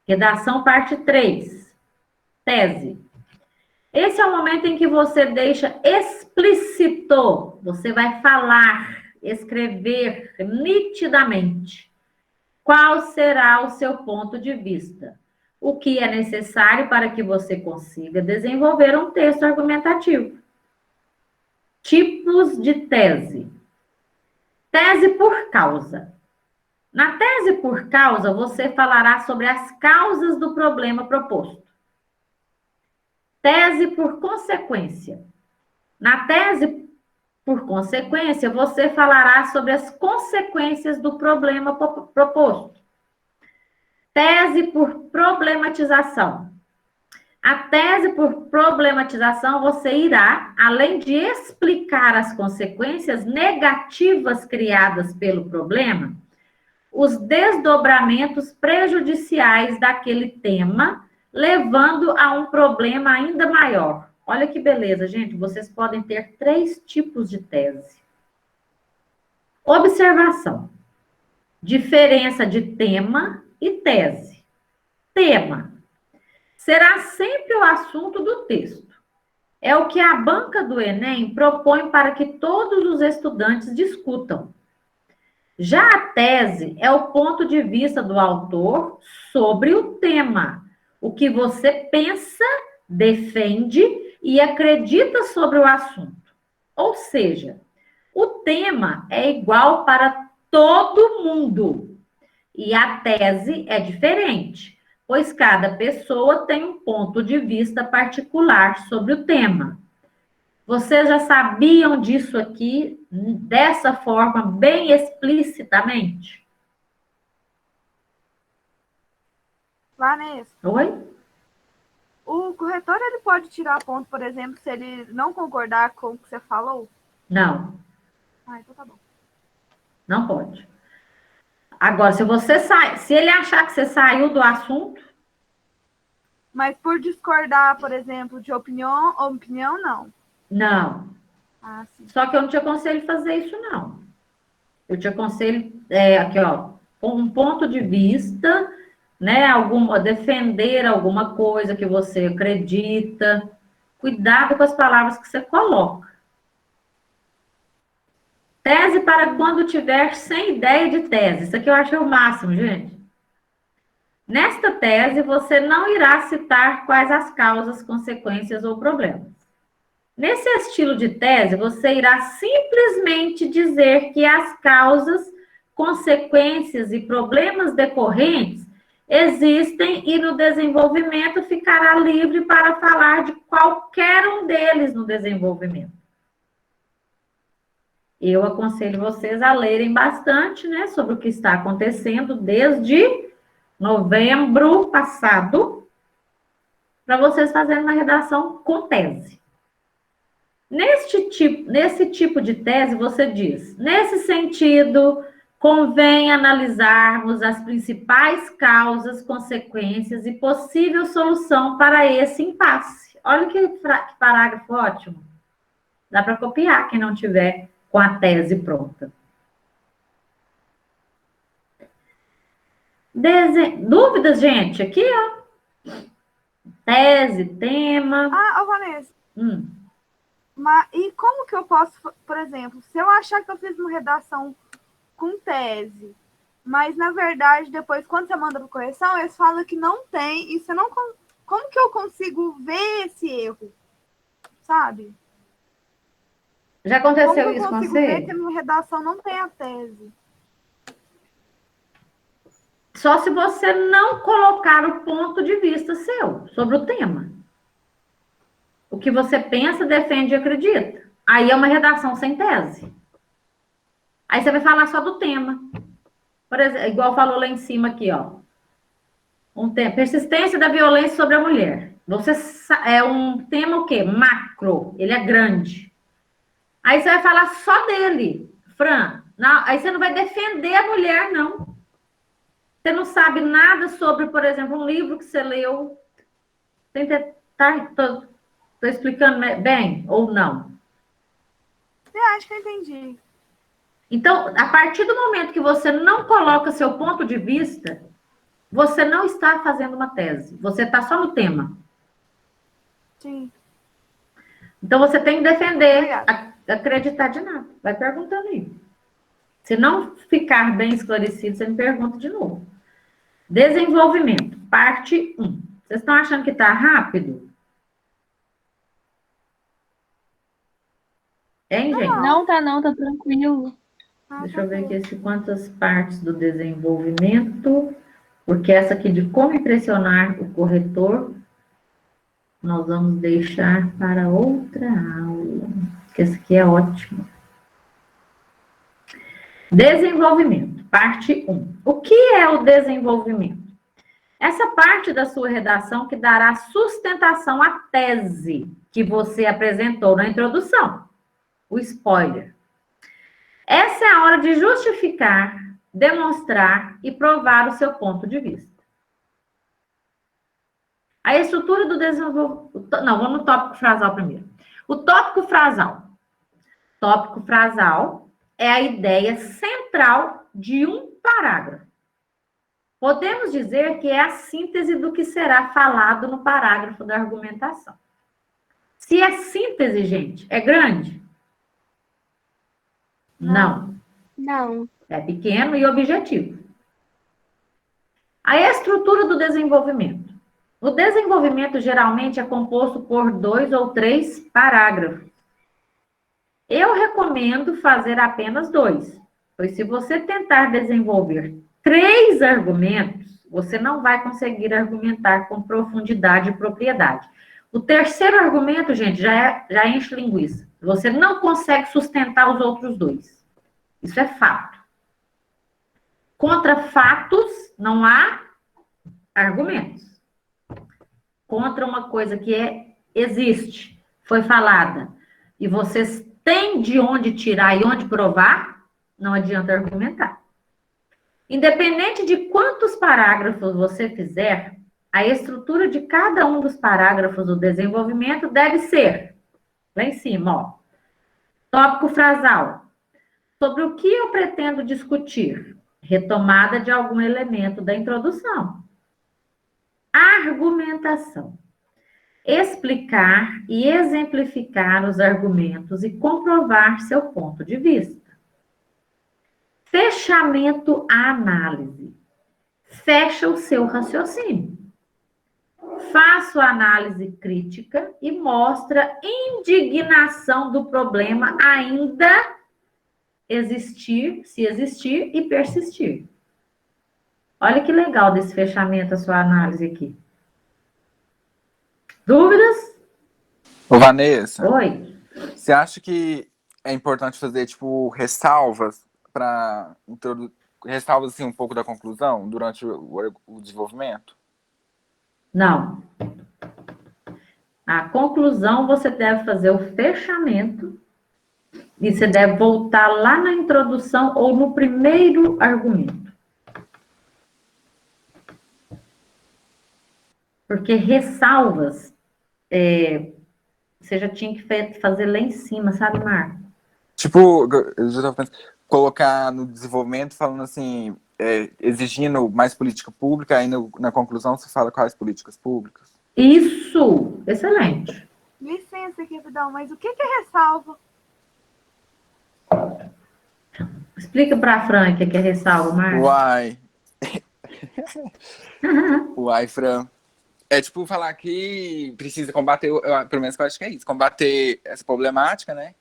Redação parte 3. Tese. Esse é o momento em que você deixa explícito. Você vai falar, escrever nitidamente qual será o seu ponto de vista. O que é necessário para que você consiga desenvolver um texto argumentativo. Tipos de tese. Tese por causa. Na tese por causa, você falará sobre as causas do problema proposto. Tese por consequência. Na tese por consequência, você falará sobre as consequências do problema proposto. Tese por problematização. A tese por problematização, você irá, além de explicar as consequências negativas criadas pelo problema, os desdobramentos prejudiciais daquele tema, levando a um problema ainda maior. Olha que beleza, gente. Vocês podem ter 3 tipos de tese. Observação. Diferença de tema e tese. Tema. Será sempre o assunto do texto. É o que a banca do Enem propõe para que todos os estudantes discutam. Já a tese é o ponto de vista do autor sobre o tema, o que você pensa, defende e acredita sobre o assunto. Ou seja, o tema é igual para todo mundo e a tese é diferente, pois cada pessoa tem um ponto de vista particular sobre o tema. Vocês já sabiam disso aqui, dessa forma, bem explicitamente? Vanessa, Oi? o corretor ele pode tirar ponto, por exemplo, se ele não concordar com o que você falou? Não, Então tá bom. não pode. Agora, se ele achar que você saiu do assunto, Mas por discordar, por exemplo, de opinião, não. não. Sim. Só que eu não te aconselho fazer isso, não. Eu te aconselho, aqui, ó, um ponto de vista, né? Defender alguma coisa que você acredita. Cuidado com as palavras que você coloca. Tese para quando tiver sem ideia de tese. Isso aqui eu acho o máximo, gente. Nesta tese, você não irá citar quais as causas, consequências ou problemas. Nesse estilo de tese, você irá simplesmente dizer que as causas, consequências e problemas decorrentes existem e no desenvolvimento ficará livre para falar de qualquer um deles no desenvolvimento. Eu aconselho vocês a lerem bastante, né, sobre o que está acontecendo desde novembro passado, para vocês fazerem uma redação com tese. Nesse tipo de tese, você diz, nesse sentido, convém analisarmos as principais causas, consequências e possível solução para esse impasse. Olha que parágrafo ótimo. Dá para copiar quem não tiver com a tese pronta. Dúvidas, gente? Aqui, ó. Tese, tema. Vanessa. Mas, e como que eu posso, por exemplo, se eu achar que eu fiz uma redação com tese, mas na verdade, depois, quando você manda para correção, eles falam que não tem, e você não. Como que eu consigo ver esse erro? Sabe? Já aconteceu isso com você? Como eu consigo ver que a minha redação não tem a tese? Só se você não colocar o ponto de vista seu sobre o tema. O que você pensa, defende e acredita. Aí é uma redação sem tese. Aí você vai falar só do tema. Por exemplo, igual falou lá em cima aqui, ó. Persistência da violência sobre a mulher. É um tema o quê? Macro. Ele é grande. Aí você vai falar só dele. Fran, não, aí você não vai defender a mulher, não. Você não sabe nada sobre, por exemplo, um livro que você leu. Estou explicando bem ou não? Eu acho que eu entendi. Então, a partir do momento que você não coloca seu ponto de vista, você não está fazendo uma tese, você está só no tema. Sim. Então, você tem que defender, Obrigada. acreditar de nada. Vai perguntando aí. Se não ficar bem esclarecido, você me pergunta de novo. Desenvolvimento, parte 1. Vocês estão achando que está rápido? Hein, gente? Não, tá tranquilo. Deixa eu ver aqui quantas partes do desenvolvimento, porque essa aqui de como impressionar o corretor, nós vamos deixar para outra aula, que essa aqui é ótima. Desenvolvimento, parte 1. O que é o desenvolvimento? Essa parte da sua redação que dará sustentação à tese que você apresentou na introdução, o spoiler. Essa é a hora de justificar, demonstrar e provar o seu ponto de vista. A estrutura do desenvolvimento... Não, vamos no tópico frasal primeiro. O tópico frasal. Tópico frasal é a ideia central de um parágrafo. Podemos dizer que é a síntese do que será falado no parágrafo da argumentação. Se é síntese, gente, é grande? Não. Não. É pequeno e objetivo. A estrutura do desenvolvimento. O desenvolvimento geralmente é composto por 2 ou 3 parágrafos. Eu recomendo fazer apenas 2, pois se você tentar desenvolver 3 argumentos, você não vai conseguir argumentar com profundidade e propriedade. O terceiro argumento, gente, já enche linguiça. Você não consegue sustentar os outros 2. Isso é fato. Contra fatos, não há argumentos. Contra uma coisa que existe, foi falada, e vocês têm de onde tirar e onde provar, não adianta argumentar. Independente de quantos parágrafos você fizer, a estrutura de cada um dos parágrafos do desenvolvimento deve ser, lá em cima, ó, tópico frasal. Sobre o que eu pretendo discutir? Retomada de algum elemento da introdução. Argumentação. Explicar e exemplificar os argumentos e comprovar seu ponto de vista. Fechamento à análise. Fecha o seu raciocínio. Faço análise crítica e mostra indignação do problema ainda existir, se existir e persistir. Olha que legal desse fechamento a sua análise aqui. Dúvidas? Ô, Vanessa. Oi. Você acha que é importante fazer, tipo, ressalvas para ressalvas assim, um pouco da conclusão durante o desenvolvimento? Não. A conclusão você deve fazer o fechamento e você deve voltar lá na introdução ou no primeiro argumento. Porque ressalvas, você já tinha que fazer lá em cima, sabe, Marco? Tipo, eu já estava pensando, colocar no desenvolvimento falando assim, exigindo mais política pública, aí na conclusão você fala quais políticas públicas. Isso! Excelente. Licença, queridão, mas o que é ressalva? Explica para a Fran o que é ressalva, Marco. Uai. Uai, Fran. É tipo falar que precisa combater, pelo menos eu acho que é isso, combater essa problemática, né?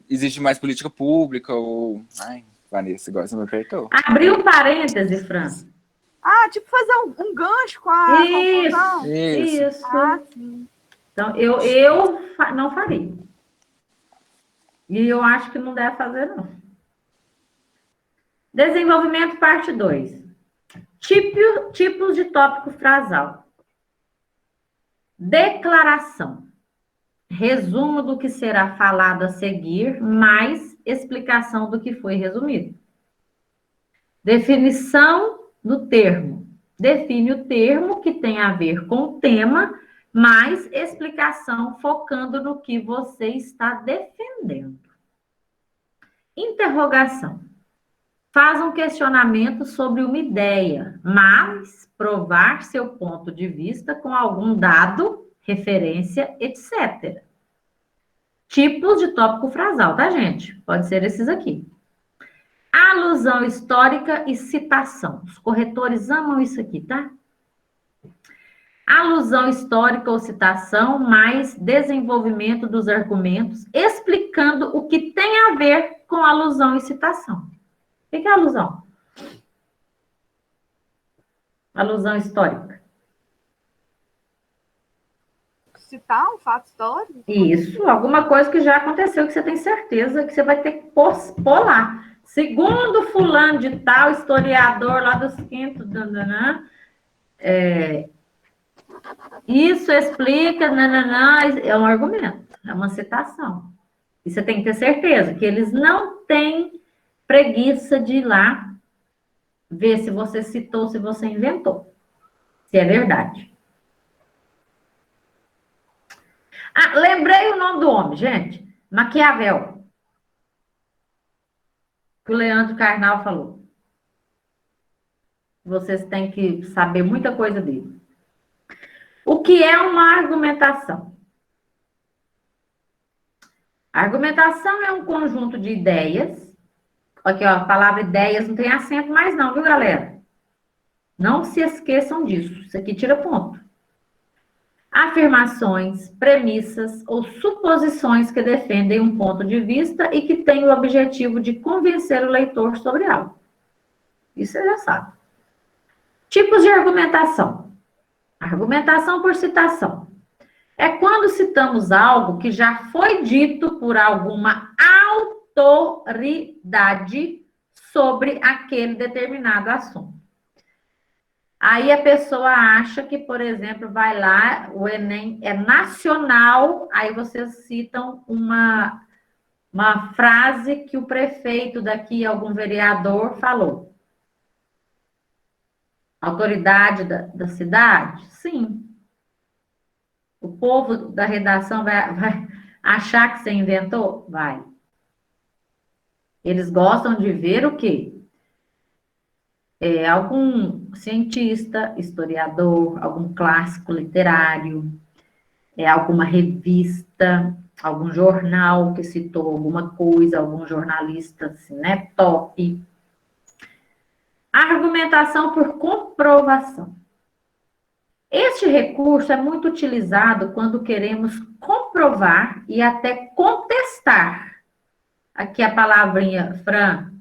Existe mais política pública, ou... Ai, Vanessa, agora você me apertou. Abriu um parêntese, Fran. Ah, tipo fazer um gancho com a conclusão? Isso. Ah, sim. Então, eu não faria. E eu acho que não deve fazer, não. Desenvolvimento, parte 2. Tipos de tópico frasal. Declaração. Resumo do que será falado a seguir, mais explicação do que foi resumido. Definição do termo. Define o termo que tem a ver com o tema, mais explicação focando no que você está defendendo. Interrogação. faz um questionamento sobre uma ideia, mas provar seu ponto de vista com algum dado, referência, etc. Tipos de tópico frasal, tá, gente? Pode ser esses aqui. Alusão histórica e citação. Os corretores amam isso aqui, tá? Alusão histórica ou citação, mais desenvolvimento dos argumentos, explicando o que tem a ver com alusão e citação. O que é alusão? Alusão histórica. Citar um fato histórico? Isso, alguma coisa que já aconteceu, que você tem certeza que você vai ter que pôr lá. Segundo fulano de tal, historiador lá dos quintos, isso explica, é um argumento, é uma citação. E você tem que ter certeza que eles não têm preguiça de ir lá ver se você citou, se você inventou. Se é verdade. Ah, lembrei o nome do homem, gente. Maquiavel. Que o Leandro Carnal falou. Vocês têm que saber muita coisa dele. O que é uma argumentação? A argumentação é um conjunto de ideias. Aqui, ó, a palavra ideias não tem acento mais não, viu, galera? Não se esqueçam disso. Isso aqui tira ponto. Afirmações, premissas ou suposições que defendem um ponto de vista e que têm o objetivo de convencer o leitor sobre algo. Isso você já sabe. Tipos de argumentação. Argumentação por citação. É quando citamos algo que já foi dito por alguma autoridade sobre aquele determinado assunto. Aí a pessoa acha que, por exemplo, vai lá, o Enem é nacional, aí vocês citam uma frase que o prefeito daqui, algum vereador, falou. Autoridade da cidade? Sim. O povo da redação vai achar que você inventou? Vai. Eles gostam de ver o quê? Algum cientista, historiador, algum clássico literário, alguma revista, algum jornal que citou alguma coisa, algum jornalista, assim, né? Top. Argumentação por comprovação. Este recurso é muito utilizado quando queremos comprovar e até contestar. Aqui a palavrinha, Fran.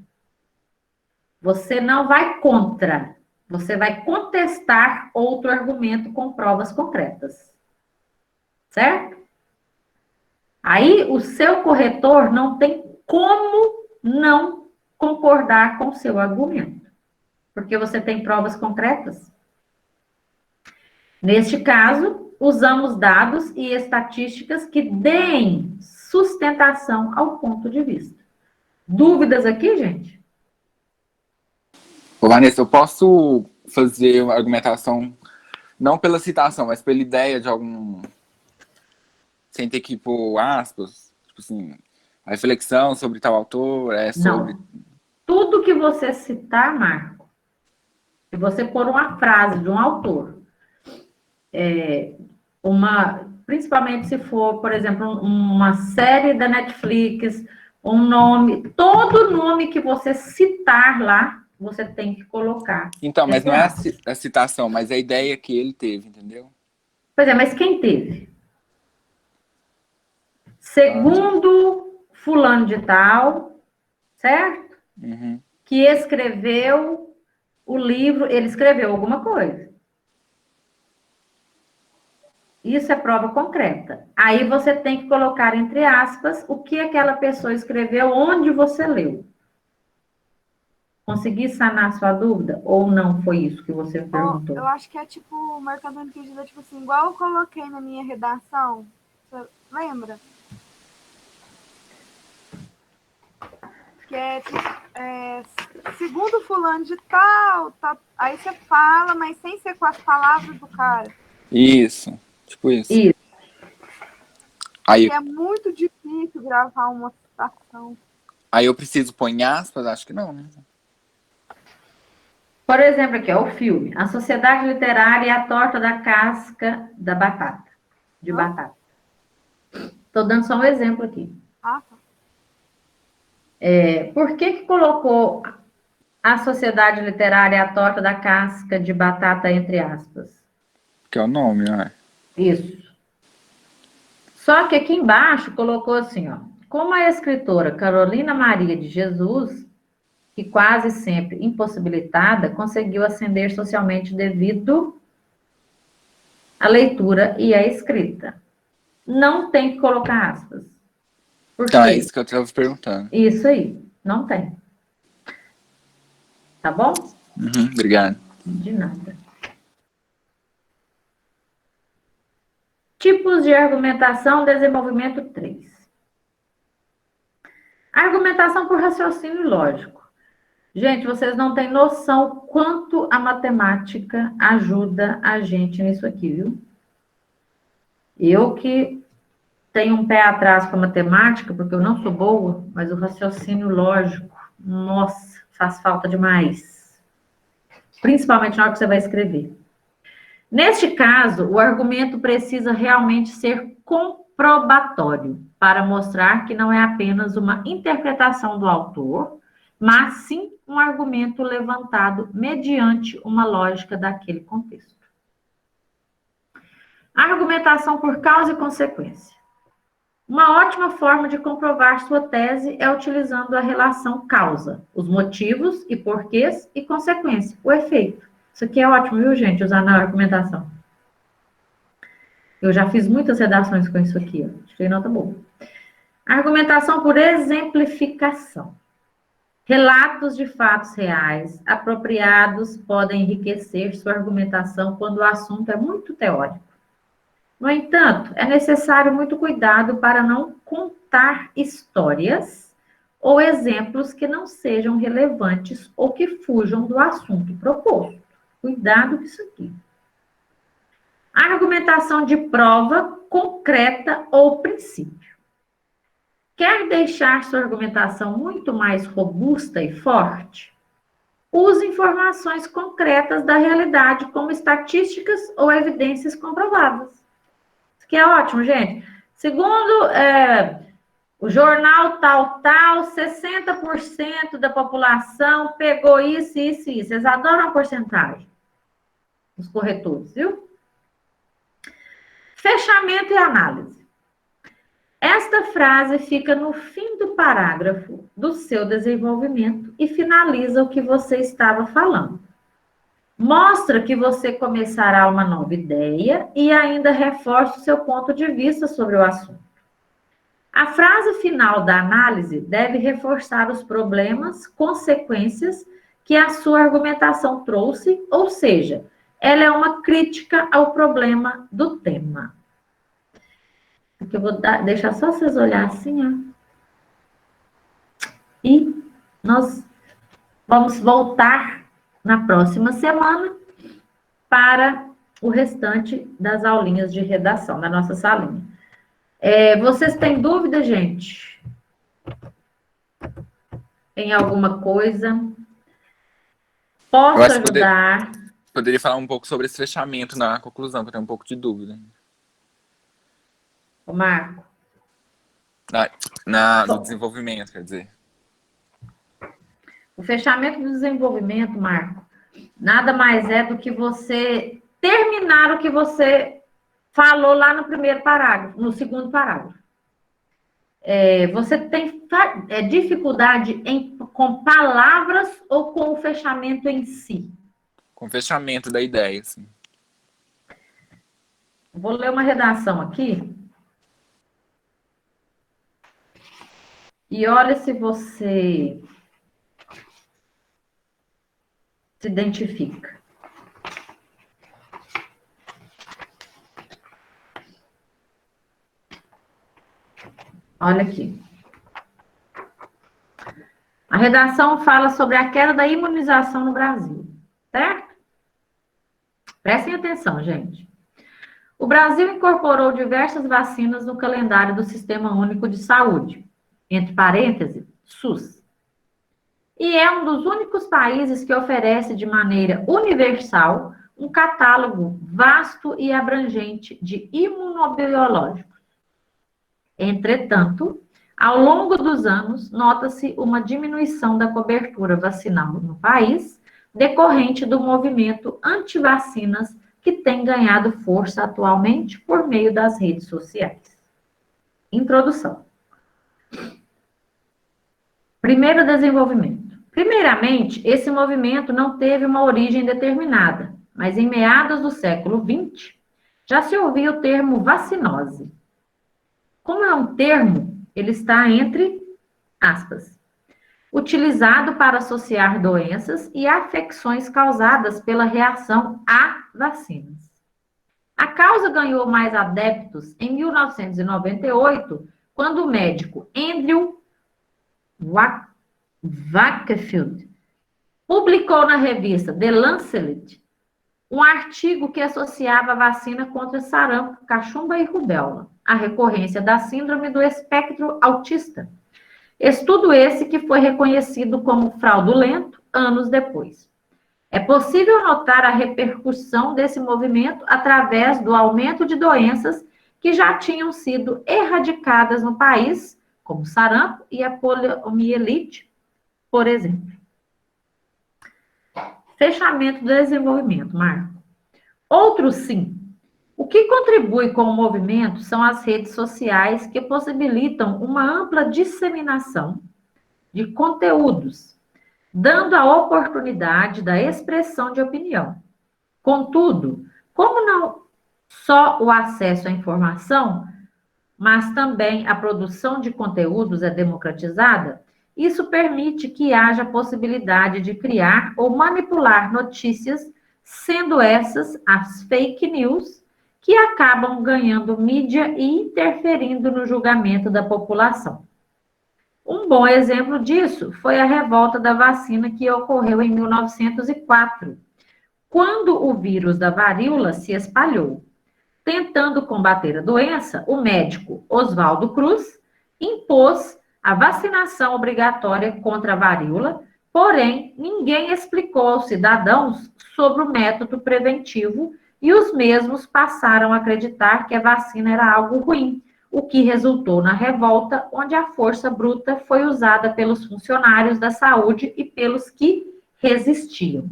Você não vai contra, você vai contestar outro argumento com provas concretas. Certo? Aí o seu corretor não tem como não concordar com o seu argumento, porque você tem provas concretas. Neste caso, usamos dados e estatísticas que deem sustentação ao ponto de vista. Dúvidas aqui, gente? Ô, Vanessa, eu posso fazer uma argumentação, não pela citação, mas pela ideia de algum... Sem ter que pôr aspas, tipo assim, a reflexão sobre tal autor é sobre... Não. Tudo que você citar, Marco, se você pôr uma frase de um autor, principalmente se for, por exemplo, uma série da Netflix, um nome, todo nome que você citar lá, você tem que colocar. Então, mas não é a citação, mas a ideia que ele teve, entendeu? Pois é, mas quem teve? Segundo fulano de tal, certo? Uhum. Que escreveu o livro, ele escreveu alguma coisa. Isso é prova concreta. Aí você tem que colocar entre aspas o que aquela pessoa escreveu, onde você leu. Consegui sanar sua dúvida? Ou não foi isso que você perguntou? Eu acho que é tipo, marcando impedida, tipo assim, igual eu coloquei na minha redação. Você lembra? Que segundo fulano de tal, tá, aí você fala, mas sem ser com as palavras do cara. Isso, tipo isso. Isso. Aí, é muito difícil gravar uma citação. Aí eu preciso pôr em aspas? Acho que não, né? Por exemplo, aqui, ó, o filme A Sociedade Literária e a Torta da Casca da Batata. De batata. Estou dando só um exemplo aqui. Ah, tá. Por que colocou A Sociedade Literária e a Torta da Casca de Batata, entre aspas? Que é o nome, né? Isso. Só que aqui embaixo colocou assim, ó. Como a escritora Carolina Maria de Jesus, que quase sempre impossibilitada, conseguiu ascender socialmente devido à leitura e à escrita. Não tem que colocar aspas. Por Então, é quê? isso que eu estava perguntando. Isso aí, não tem. Tá bom? Uhum, obrigado. De nada. Tipos de argumentação, desenvolvimento 3. Argumentação por raciocínio lógico. Gente, vocês não têm noção quanto a matemática ajuda a gente nisso aqui, viu? Eu que tenho um pé atrás com a matemática, porque eu não sou boa, mas o raciocínio lógico, nossa, faz falta demais. Principalmente na hora que você vai escrever. Neste caso, o argumento precisa realmente ser comprobatório, para mostrar que não é apenas uma interpretação do autor, mas sim um argumento levantado mediante uma lógica daquele contexto. Argumentação por causa e consequência. Uma ótima forma de comprovar sua tese é utilizando a relação causa, os motivos e porquês e consequência, o efeito. Isso aqui é ótimo, viu, gente? Usar na argumentação. Eu já fiz muitas redações com isso aqui, ó. Tirei nota boa. Argumentação por exemplificação. Relatos de fatos reais apropriados podem enriquecer sua argumentação quando o assunto é muito teórico. No entanto, é necessário muito cuidado para não contar histórias ou exemplos que não sejam relevantes ou que fujam do assunto proposto. Cuidado com isso aqui. Argumentação de prova concreta ou princípio. Quer deixar sua argumentação muito mais robusta e forte? Use informações concretas da realidade, como estatísticas ou evidências comprovadas. Isso aqui é ótimo, gente. Segundo o jornal tal, 60% da população pegou isso, isso e isso. Eles adoram a porcentagem, os corretores, viu? Fechamento e análise. Esta frase fica no fim do parágrafo do seu desenvolvimento e finaliza o que você estava falando. Mostra que você começará uma nova ideia e ainda reforça o seu ponto de vista sobre o assunto. A frase final da análise deve reforçar os problemas, consequências que a sua argumentação trouxe, ou seja, ela é uma crítica ao problema do tema. Aqui eu vou deixar só vocês olharem assim, ó. E nós vamos voltar na próxima semana para o restante das aulinhas de redação, da nossa salinha. Vocês têm dúvida, gente? Em alguma coisa? Posso ajudar? Poderia falar um pouco sobre esse fechamento na conclusão, que eu tenho um pouco de dúvida. Ô, Marco. No desenvolvimento, quer dizer. O fechamento do desenvolvimento, Marco, nada mais é do que você terminar o que você falou lá no primeiro parágrafo, no segundo parágrafo. Você tem dificuldade com palavras ou com o fechamento em si? Com o fechamento da ideia, assim. Vou ler uma redação aqui. E olha se você se identifica. Olha aqui. A redação fala sobre a queda da imunização no Brasil, certo? Prestem atenção, gente. O Brasil incorporou diversas vacinas no calendário do Sistema Único de Saúde, entre parênteses, SUS. e é um dos únicos países que oferece de maneira universal um catálogo vasto e abrangente de imunobiológicos. Entretanto, ao longo dos anos, nota-se uma diminuição da cobertura vacinal no país, decorrente do movimento anti-vacinas que tem ganhado força atualmente por meio das redes sociais. Introdução. Primeiro desenvolvimento. Primeiramente, esse movimento não teve uma origem determinada, mas em meados do século XX, já se ouvia o termo vacinose. Como é um termo, ele está entre aspas, utilizado para associar doenças e afecções causadas pela reação a vacinas. A causa ganhou mais adeptos em 1998, quando o médico Andrew Wakefield publicou na revista The Lancet um artigo que associava a vacina contra sarampo, cachumba e rubéola à recorrência da síndrome do espectro autista. Estudo esse que foi reconhecido como fraudulento anos depois. É possível notar a repercussão desse movimento através do aumento de doenças que já tinham sido erradicadas no país, como sarampo e a poliomielite, por exemplo. Fechamento do desenvolvimento, Marco. Outro sim. O que contribui com o movimento são as redes sociais que possibilitam uma ampla disseminação de conteúdos, dando a oportunidade da expressão de opinião. Contudo, como não só o acesso à informação, mas também a produção de conteúdos é democratizada, isso permite que haja possibilidade de criar ou manipular notícias, sendo essas as fake news, que acabam ganhando mídia e interferindo no julgamento da população. Um bom exemplo disso foi a revolta da vacina que ocorreu em 1904, quando o vírus da varíola se espalhou. Tentando combater a doença, o médico Oswaldo Cruz impôs a vacinação obrigatória contra a varíola, porém, ninguém explicou aos cidadãos sobre o método preventivo e os mesmos passaram a acreditar que a vacina era algo ruim, o que resultou na revolta, onde a força bruta foi usada pelos funcionários da saúde e pelos que resistiam.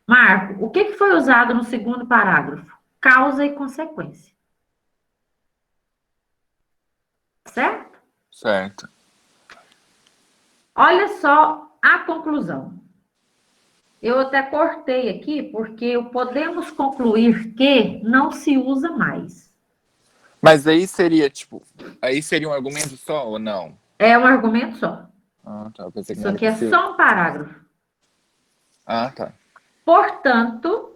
Marco, o que foi usado no segundo parágrafo? Causa e consequência. Certo? Certo. Olha só a conclusão. Eu até cortei aqui, porque podemos concluir que não se usa mais. Mas aí seria, aí seria um argumento só ou não? É um argumento só. Ah, tá. Eu pensei que Isso não era aqui é possível. só um parágrafo. Ah, tá. Portanto,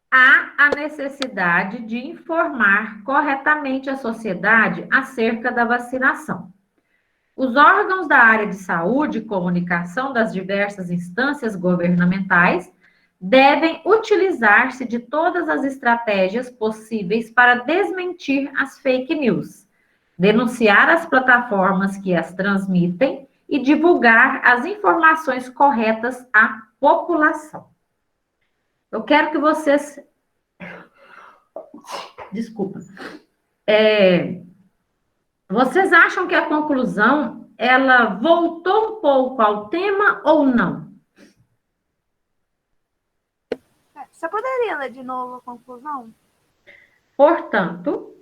há a necessidade de informar corretamente a sociedade acerca da vacinação. Os órgãos da área de saúde e comunicação das diversas instâncias governamentais devem utilizar-se de todas as estratégias possíveis para desmentir as fake news, denunciar as plataformas que as transmitem e divulgar as informações corretas à população. Eu quero que vocês... Desculpa. Vocês acham que a conclusão, ela voltou um pouco ao tema ou não? Você poderia ler de novo a conclusão? Portanto,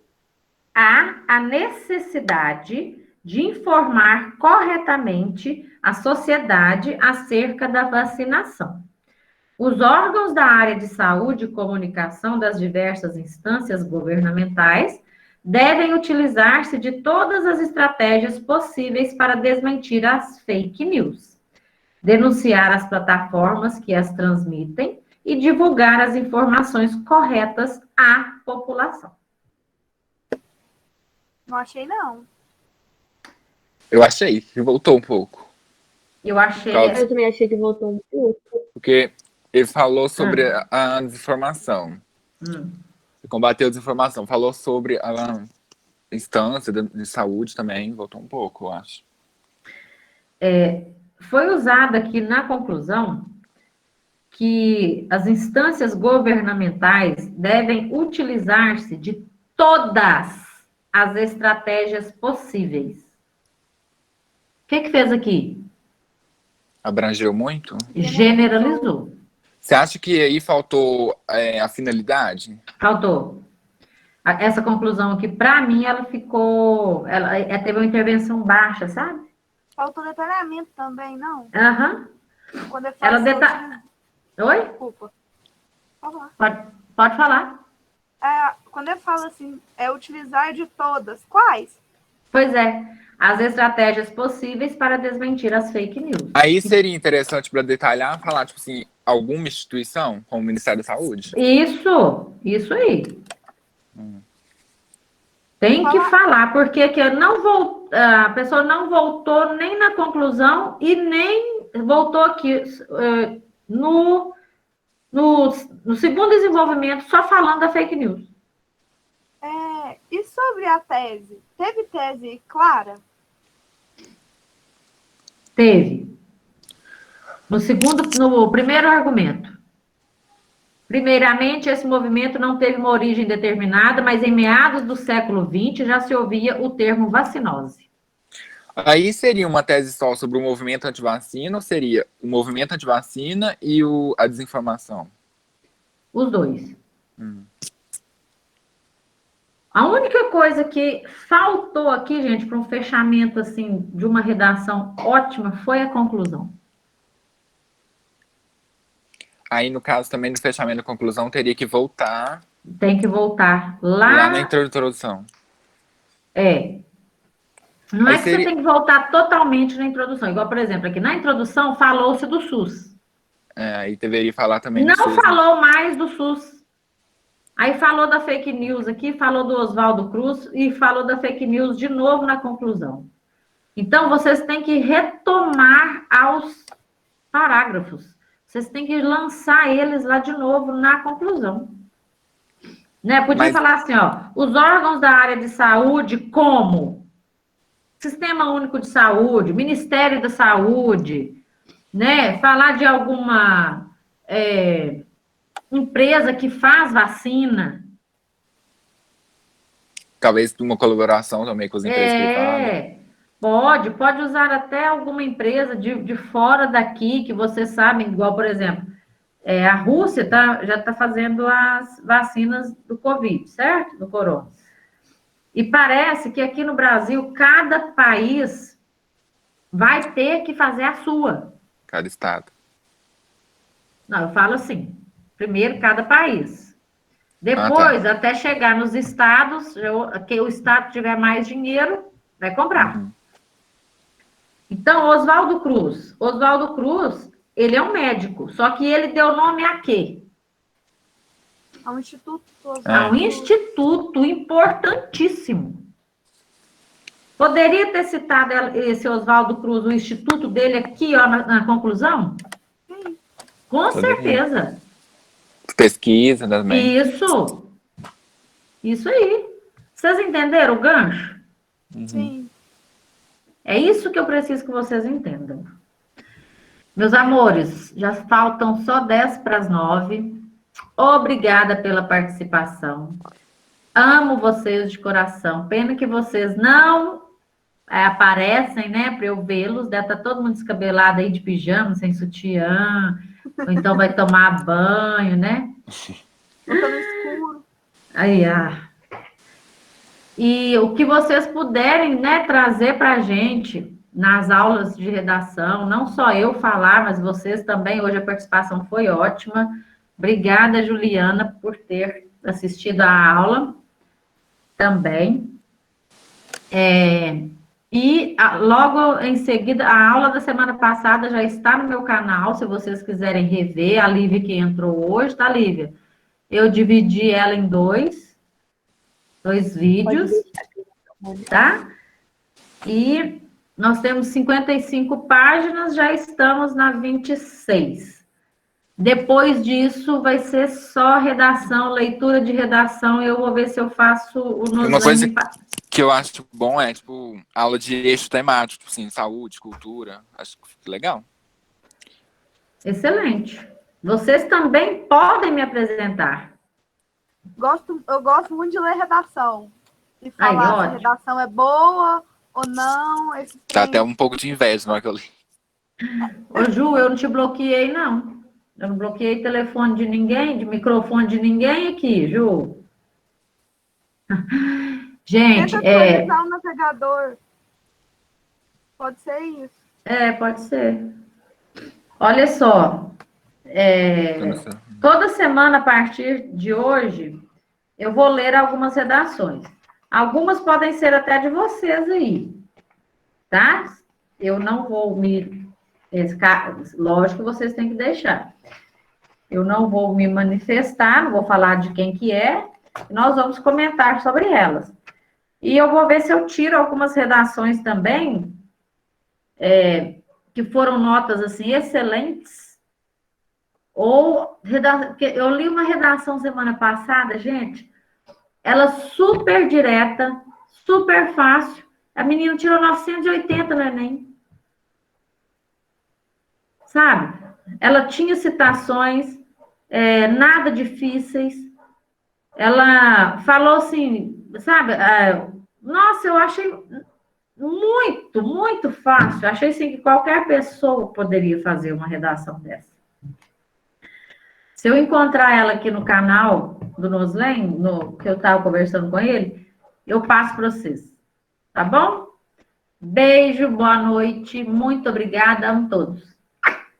há a necessidade de informar corretamente a sociedade acerca da vacinação. Os órgãos da área de saúde e comunicação das diversas instâncias governamentais devem utilizar-se de todas as estratégias possíveis para desmentir as fake news, denunciar as plataformas que as transmitem e divulgar as informações corretas à população. Não achei, não. Eu achei que voltou um pouco. Eu achei... Eu também achei que voltou um pouco. Porque ele falou sobre a desinformação. Combateu a desinformação. Falou sobre a instância de saúde também. Voltou um pouco, eu acho. foi usado aqui na conclusão que as instâncias governamentais devem utilizar-se de todas as estratégias possíveis. O que fez aqui? Abrangeu muito? Generalizou. Você acha que aí faltou a finalidade? Faltou. Essa conclusão aqui, para mim, ela ficou... Ela teve uma intervenção baixa, sabe? Faltou detalhamento também, não? Aham. Quando eu falo Oi? Desculpa. Pode falar. Quando eu falo assim, utilizar de todas, quais? Pois é. As estratégias possíveis para desmentir as fake news. Aí seria interessante para detalhar, falar, tipo assim, alguma instituição, como o Ministério da Saúde? Isso aí. Tem que falar, porque a pessoa não voltou nem na conclusão e nem voltou aqui no segundo desenvolvimento, só falando da fake news. E sobre a tese? Teve tese clara? Teve. No primeiro argumento. Primeiramente, esse movimento não teve uma origem determinada, mas em meados do século XX já se ouvia o termo vacinose. Aí seria uma tese só sobre o movimento antivacina, ou seria o movimento antivacina e a desinformação? Os dois. A única coisa que faltou aqui, gente, para um fechamento assim de uma redação ótima, foi a conclusão. Aí, no caso, também do fechamento da conclusão, teria que voltar... Tem que voltar lá na introdução. Não é que você tem que voltar totalmente na introdução. Igual, por exemplo, aqui na introdução falou-se do SUS. Aí deveria falar também do SUS. Não falou mais do SUS. Aí falou da fake news aqui, falou do Oswaldo Cruz e falou da fake news de novo na conclusão. Então, vocês têm que retomar aos parágrafos. Vocês têm que lançar eles lá de novo na conclusão. Né? Podia falar assim, ó, os órgãos da área de saúde, como Sistema Único de Saúde, Ministério da Saúde, né? Falar de alguma empresa que faz vacina. Talvez uma colaboração também com as empresas privadas. Pode usar até alguma empresa de fora daqui, que vocês sabem, igual, por exemplo, a Rússia já está fazendo as vacinas do Covid, certo? Do corona. E parece que aqui no Brasil, cada país vai ter que fazer a sua. Cada estado. Não, eu falo assim, primeiro cada país. Depois, até chegar nos estados, que o estado tiver mais dinheiro, vai comprar. Então, Oswaldo Cruz, ele é um médico, só que ele deu nome a quê? A um instituto. A um instituto importantíssimo. Poderia ter citado esse Oswaldo Cruz, o instituto dele aqui, ó, na conclusão? Sim. Com certeza. Pesquisa também. Isso aí. Vocês entenderam o gancho? Sim. É isso que eu preciso que vocês entendam. Meus amores, já faltam só 10 para as 9. Obrigada pela participação. Amo vocês de coração. Pena que vocês não aparecem, né, para eu vê-los. Deve estar todo mundo descabelado aí de pijama, sem sutiã. Ou então vai tomar banho, né? Tô no escuro. Aí, E o que vocês puderem, né, trazer para a gente nas aulas de redação, não só eu falar, mas vocês também, hoje a participação foi ótima. Obrigada, Juliana, por ter assistido a aula também. E logo em seguida, a aula da semana passada já está no meu canal, se vocês quiserem rever. A Lívia que entrou hoje, tá, Lívia? Eu dividi ela em dois vídeos, tá? E nós temos 55 páginas, já estamos na 26. Depois disso, vai ser só redação, leitura de redação. Eu vou ver se eu faço o Uma coisa que eu acho bom é, tipo, aula de eixo temático, tipo assim, saúde, cultura. Acho que fica legal. Excelente. Vocês também podem me apresentar. Eu gosto muito de ler redação. E Aí, falar se a ótimo. redação é boa ou não. Dá até um pouco de inveja na hora que eu li. Ô, Ju, eu não te bloqueei, não. Eu não bloqueei telefone de ninguém, de microfone de ninguém aqui, Ju. Gente, Tenta atualizar o navegador. Pode ser isso. pode ser. Olha só, toda semana, a partir de hoje, eu vou ler algumas redações. Algumas podem ser até de vocês aí, tá? Eu não vou me... Lógico que vocês têm que deixar. Eu não vou me manifestar, não vou falar de quem que é, nós vamos comentar sobre elas. E eu vou ver se eu tiro algumas redações também, que foram notas, assim, excelentes, ou eu li uma redação semana passada, gente, ela super direta, super fácil, a menina tirou 980 no Enem. Sabe? Ela tinha citações, nada difíceis, ela falou assim, sabe? Nossa, eu achei muito, muito fácil. Achei assim, que qualquer pessoa poderia fazer uma redação dessa. Se eu encontrar ela aqui no canal do Noslen, que eu estava conversando com ele, eu passo para vocês. Tá bom? Beijo, boa noite. Muito obrigada a todos.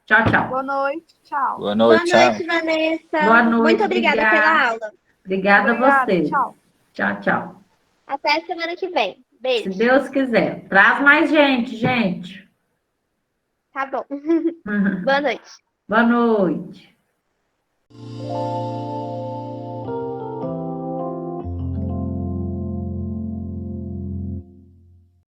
Tchau, tchau. Boa noite, tchau. Boa noite, tchau. Vanessa. Boa noite. Muito obrigada pela aula. Obrigada a você. Tchau. Tchau, tchau. Até semana que vem. Beijo. Se Deus quiser. Traz mais gente. Tá bom. Boa noite. Boa noite.